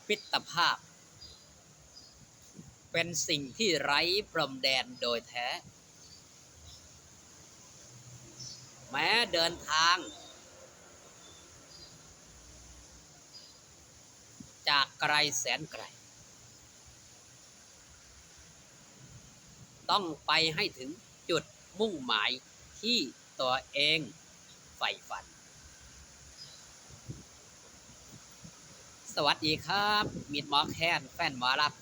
มิตรภาพเป็นสิ่งที่ไร้พรมแดนโดยแท้แม้เดินทางจากไกลแสนไกลต้องไปให้ถึงจุดมุ่งหมายที่ตัวเองใฝ่ฝันสวัสดีครับมิตรหมอแคนแฟนหมอรับ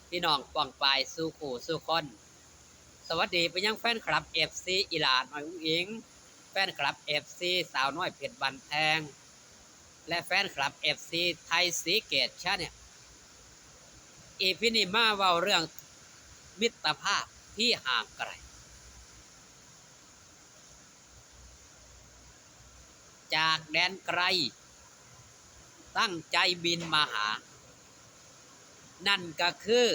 พี่น้องปองปายสู่คู่สู่คนสวัสดีไปยังแฟนคลับ FC อีหลาน้อยอุ้งอิงแฟนคลับ FC สาวน้อยเพชรบันแพงและแฟนคลับ FC ไทยสีเกตชาเนี่ยอีพีนี้มาเว้าเรื่องมิตรภาพที่ห่างไกลจากแดนไกลตั้งใจบินมาหานั่นก็คือ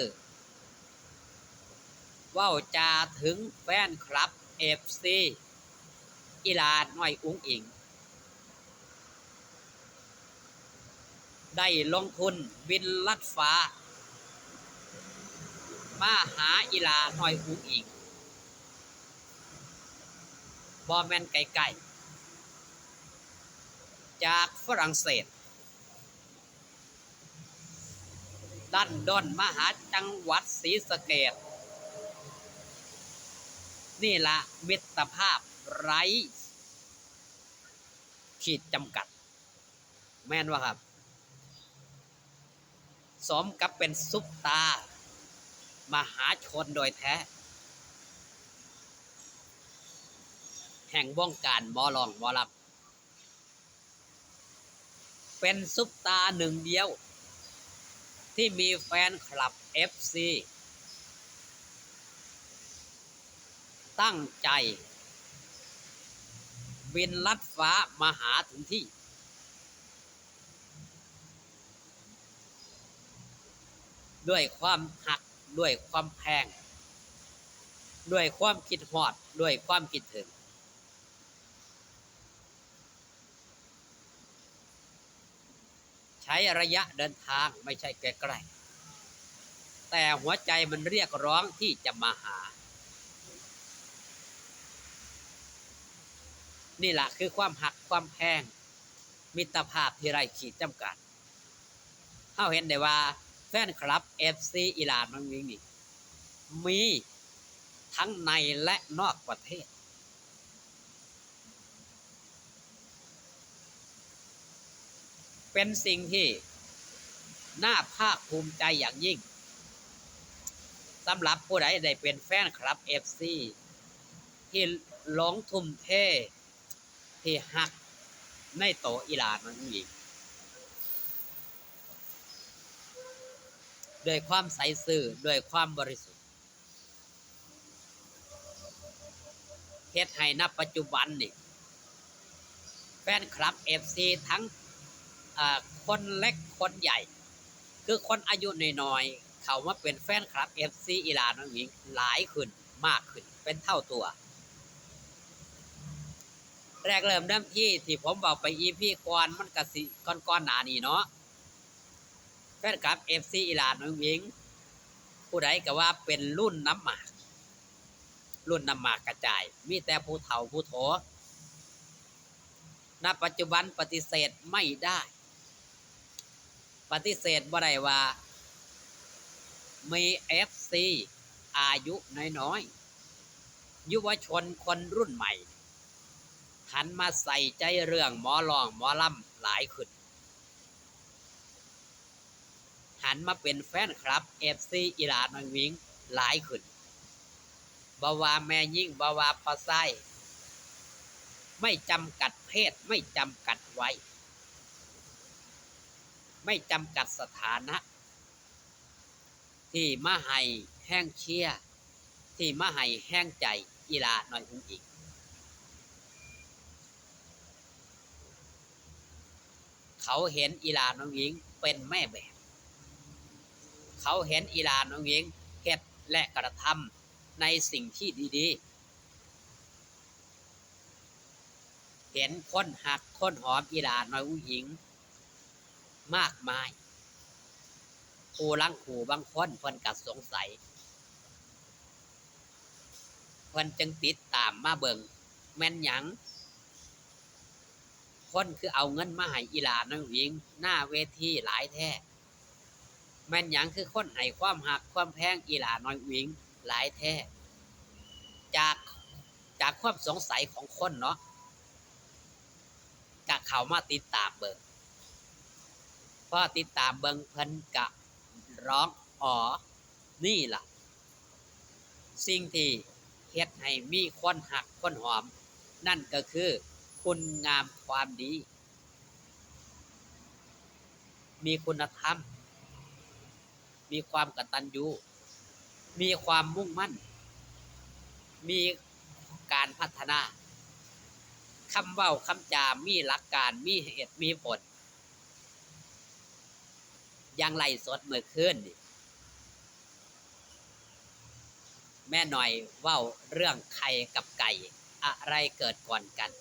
เว้าจาถึงแฟนคลับ FC อีหลาน้อยอุ้งอิงได้ลงทุนบินลัดฟ้ามาหาอีหลาน้อยอุ้งอิงบ่แม่นไกลๆจากฝรั่งเศสดันด้นมาหาจังหวัดศรีสะเกษนี่ละมิตรภาพไร้ขีดจำกัดแม่นว่าครับสมกับเป็นซุปตามหาชนโดยแท้แห่งวงการหมอลองหมอลำเป็นซุปตาหนึ่งเดียวที่มีแฟนคลับ FC ตั้งใจบินลัดฟ้ามาหาถึงที่ด้วยความหักด้วยความแพงด้วยความคิดฮอดด้วยความคิดถึงใช้ระยะเดินทางไม่ใช่ใกล้ๆแต่หัวใจมันเรียกร้องที่จะมาหานี่แหละคือความหักความแพงมิตรภาพที่ไร้ขีดจำกัดเฮาเห็นได้ว่าแฟนคลับ FC อีหลานมันมีทั้งในและนอกประเทศเป็นสิ่งที่น่าภาคภูมิใจอย่างยิ่งสำหรับผู้ใดได้เป็นแฟนคลับ FC ที่หลงทุ่มเทที่หักในโตอีหลานมันด้วยความใสซื่อด้วยความบริสุทธิ์เฮ็ดให้ณปัจจุบันนี่แฟนคลับ FC ทั้งคนเล็กคนใหญ่คือคนอายุน้อยๆเขามาเป็นแฟนคลับ FC อีหลานน้องหญิงหลายขึ้นมากขึ้นเป็นเท่าตัวแรกเริ่มที่ผมบอกไป EP ก่อนมันก็สิก่อนหน้านี้เนาะแฟนคลับ FC อีหลานน้องหญิงผู้ใดก็ว่าเป็นรุ่นน้ำหมากกระจายมีแต่ผู้เฒ่าผู้โถณปัจจุบันปฏิเสธไม่ได้ปฏิเสธบ่ได้ว่ามี FC อายุน้อยๆยุวชนคนรุ่นใหม่หันมาใส่ใจเรื่องหมอลองหมอลำหลายขึ้นหันมาเป็นแฟนคลับ FC อีหลาน้อยหญิงหลายขึ้นบ่ว่าแม่ยิ่งบ่ว่าพ่อไส้ไม่จำกัดเพศไม่จำกัดวัยไม่จำกัดสถานะที่มาให้แห้งเชียร์ที่มาให้แห้งใจอีหลาน้อยอุ้งอิงเขาเห็นอีหลาน้องหญิงเป็นแม่แบบเขาเห็นอีหลาน้องหญิงเฮ็ดและกระทำในสิ่งที่ดีๆเห็นคนหักคนหอมอีหลาน้อยอุ้งอิง มากมายผู้ลังผู้บางคนเพิ่นก็สงสัยเพิ่นจึงติดตามมาเบิ่งแม่นหยังคนคือเอาเงินมาให้อีหลาน้อยหญิงหน้าเวทีหลายแท้แม่นหยังคือคนให้ความรักความแพงอีหลาน้อยหญิงหลายแท้จากความสงสัยของคนเนาะก็เข้ามาติดตามเบิ่งพอติดตามเบิ่งเพิ่นก็ร้องอ๋อนี่ล่ะสิ่งที่เฮ็ดให้มีคนหักคนหอมนั่นก็คือคุณงามความดีมีคุณธรรมมีความกตัญญูมีความมุ่งมั่นมีการพัฒนาคำเว้าคำจามีหลักการมีเหตุมีผลอย่างไล่สดเมื่อคืนนี่แม่หน่อยเว้าเรื่องไข่กับไก่อะไรเกิดก่อนกัน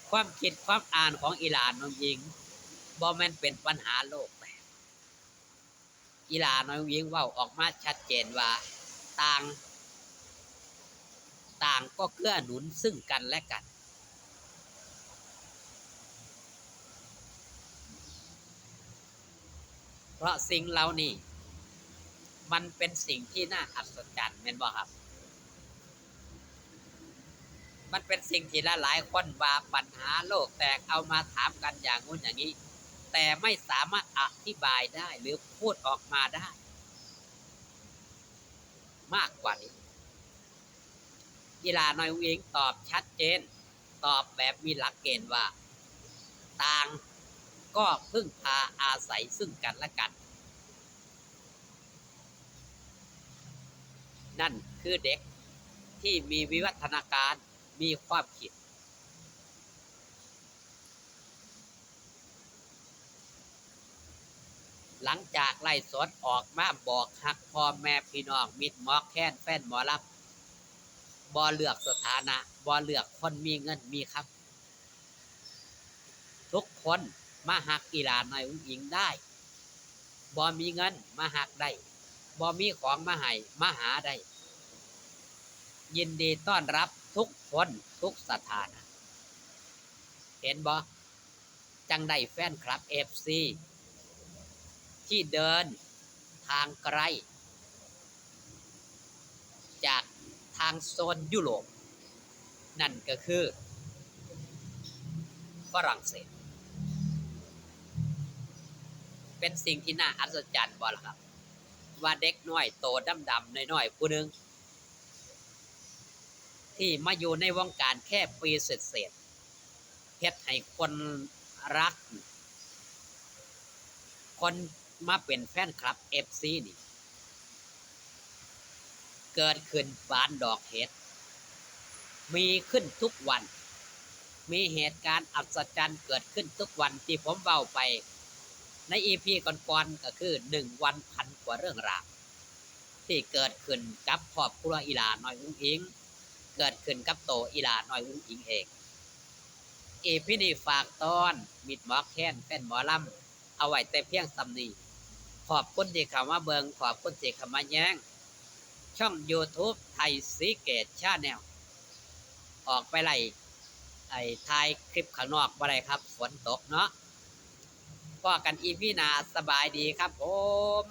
ความคิดความอ่านของอีหลาน้อยหญิงบ่แม่นเป็นปัญหาโลกแตกอีหลาน้อยหญิงเว้าออกมาชัดเจนว่าต่างก็เกื้อหนุนซึ่งกันและกันเพราะสิ่งเหล่านี้มันเป็นสิ่งที่น่าอัศจรรย์แม่นบ่ครับมันเป็นสิ่งที่หลายๆคนว่าปัญหาโลกแตกเอามาถามกันอย่างงู้นอย่างนี้แต่ไม่สามารถอธิบายได้หรือพูดออกมาได้มากกว่านี้อีหลาน้อยอุ้งอิงตอบชัดเจนตอบแบบมีหลักเกณฑ์ว่าต่างก็พึ่งพาอาศัยซึ่งกันและกันนั่นคือเด็กที่มีวิวัฒนาการมีความคิดหลังจากไล่สดออกมาบอกฮักพ่อแม่พี่น้องมิตรหมอแค้นแฟนหมอลำบ่เลือกสถานะบ่เลือกคนมีเงินมีครับทุกคนมาฮักอีหลาน้อยอุ้งอิงได้บ่มีเงินมาฮักได้บ่มีของมาให้มาหาได้ยินดีต้อนรับทุกคนทุกสถานะเห็นบ่จังได้แฟนคลับ FC ที่เดินทางไกลจากทางโซนยุโรปนั่นก็คือฝรั่งเศสเป็นสิ่งที่น่าอัศจรรย์บ่ล่ะครับว่าเด็กน้อยโตดำๆน้อยๆผู้หนึ่งที่มาอยู่ในวงการแค่ปีเศษๆเฮ็ดให้คนรักคนมาเป็นแฟนคลับ FC นี่เกิดขึ้นบานดอกเห็ดมีขึ้นทุกวันมีเหตุการณ์อัศจรรย์เกิดขึ้นทุกวันที่ผมเว้าไปใน EP ก่อนๆก็คือ1วันพันกว่าเรื่องราวที่เกิดขึ้นกับครอบครัวอีหลาน้อยอุ้งอิงเกิดขึ้นกับโตอีหลาน้อยอุ้งอิงเอง EP นี้ฝากตอนมิตรหมอแค้นแฟนหมอลำเอาไว้แต่เพียงส่ำนี้ขอบคุณที่เข้ามาเบิ่งขอบคุณที่เข้ามาแย้งช่อง YouTube ไทยสีเกตชาแนลออกไปไล่ถ่ายคลิปข้างนอกบ่ได้ครับฝนตกเนาะพอกันอีพีหน้าสบายดีครับผม